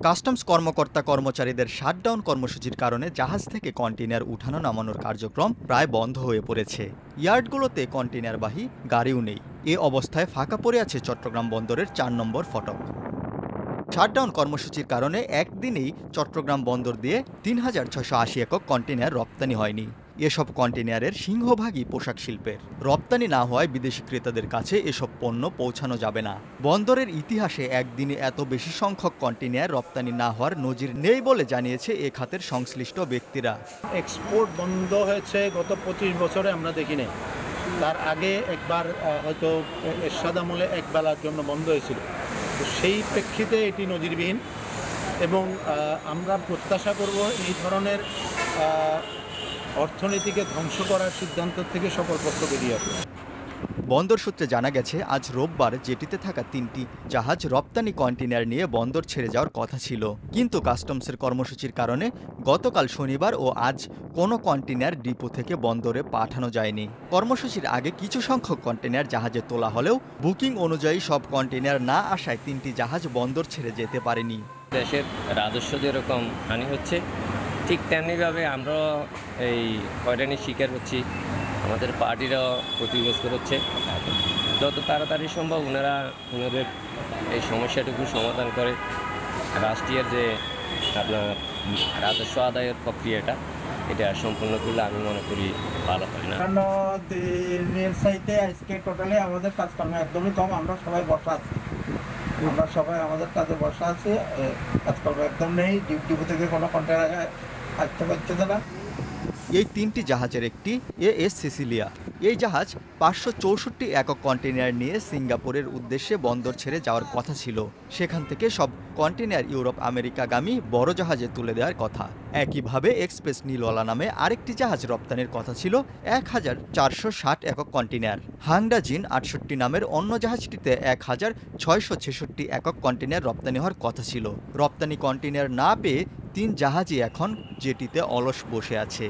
Customs কর্মকর্তা কর্মচারীদের shutdown কর্মসূচির কারণে জাহাজ থেকে কন্টেইনার উঠানো নামানোর কার্যক্রম প্রায় বন্ধ হয়ে পড়েছে। ইয়ার্ডগুলোতে কন্টেইনারবাহী গাড়িও নেই। এ অবস্থায় ফাঁকা পড়ে আছে চট্টগ্রাম বন্দরের ৪ নম্বর ফটক। শাটডাউন কর্মসূচির কারণে একদিনেই চট্টগ্রাম বন্দর দিয়ে ৩,৬৮০ একক কন্টেইনার রপ্তানি হয়নি। এসব কন্টেইনারের সিংহভাগই পোশাক শিল্পের। রপ্তানি না হওয়ায় বিদেশি ক্রেতাদের কাছে এসব পণ্য পৌঁছানো যাবে না। বন্দরের ইতিহাসে একদিনে এত বেশি সংখ্যক কন্টেইনার রপ্তানি না হওয়ার নজির নেই বলে জানিয়েছে এ খাতের সংশ্লিষ্ট ব্যক্তিরা। এক্সপোর্ট বন্ধ হয়েছে গত ২৫ বছরে আমরা দেখি নাই। তার আগে একবার হয়তো এরশাদ আমলে একবেলার জন্য বন্ধ হয়েছিল। তো সেই প্রেক্ষিতে এটি নজিরবিহীন এবং আমরা প্রত্যাশা করব এই ধরনের অর্থনীতিকে ধ্বংস করার সিদ্ধান্ত থেকে সকল পক্ষ বেরিয়ে আসবে। বন্দর সূত্রে জানা গেছে, আজ রোববার জেটিতে থাকা ৩টি জাহাজ রপ্তানি কন্টেইনার নিয়ে বন্দর ছেড়ে যাওয়ার কথা ছিল, কিন্তু কাস্টমসের কর্মসূচির কারণে গতকাল শনিবার ও আজ কোনো কন্টেইনার ডিপো থেকে বন্দরে পাঠানো যায়নি। কর্মসূচির আগে কিছু সংখ্যক কন্টেইনার জাহাজে তোলা হলেও বুকিং অনুযায়ী সব কন্টেইনার না আসায় ৩টি জাহাজ বন্দর ছেড়ে যেতে পারেনি। দেশের রাজস্ব যেরকম হানি হচ্ছে, ঠিক তেমনিভাবে আমরা এই হয়রানির শিকার হচ্ছি। আমাদের পার্টিরাও ক্ষতিগ্রস্ত হচ্ছে। যত তাড়াতাড়ি সম্ভব ওনাদের এই সমস্যাটুকু সমাধান করে রাষ্ট্রীয় যে আপনার রাজস্ব আদায়ের প্রক্রিয়াটা এটা সম্পূর্ণ করলে আমি মনে করি ভালো হয় না। কারণ দিনের চাইতে আজকে টোটালি আমাদের কাজকর্ম একদমই কম। আমরা সবাই বসা আছি, আমাদের কাজে বসা আছি, কাজকর্ম একদম নেই। ডিপো থেকে কোনো কন্টেইনার আসতে পারছে না। এই ৩টি জাহাজের একটি এএস সিসিলিয়া। এই জাহাজ ৫৬৪ একক কন্টেইনার নিয়ে সিঙ্গাপুরের উদ্দেশ্যে বন্দর ছেড়ে যাওয়ার কথা ছিল। সেখান থেকে সব কন্টেইনার ইউরোপ আমেরিকাগামী বড় জাহাজে তুলে দেওয়ার কথা। একইভাবে এক্সপ্রেস নীলওয়ালা নামে আরেকটি জাহাজ রপ্তানির কথা ছিল ১,৪৬০ একক কন্টেইনার। হাংডা জিন ৬৮ নামের অন্য জাহাজটিতে ১,৬৬৬ একক কন্টেইনার রপ্তানি হওয়ার কথা ছিল। রপ্তানি কন্টেইনার না পেয়ে ৩ জাহাজই এখন জেটিতে অলস বসে আছে।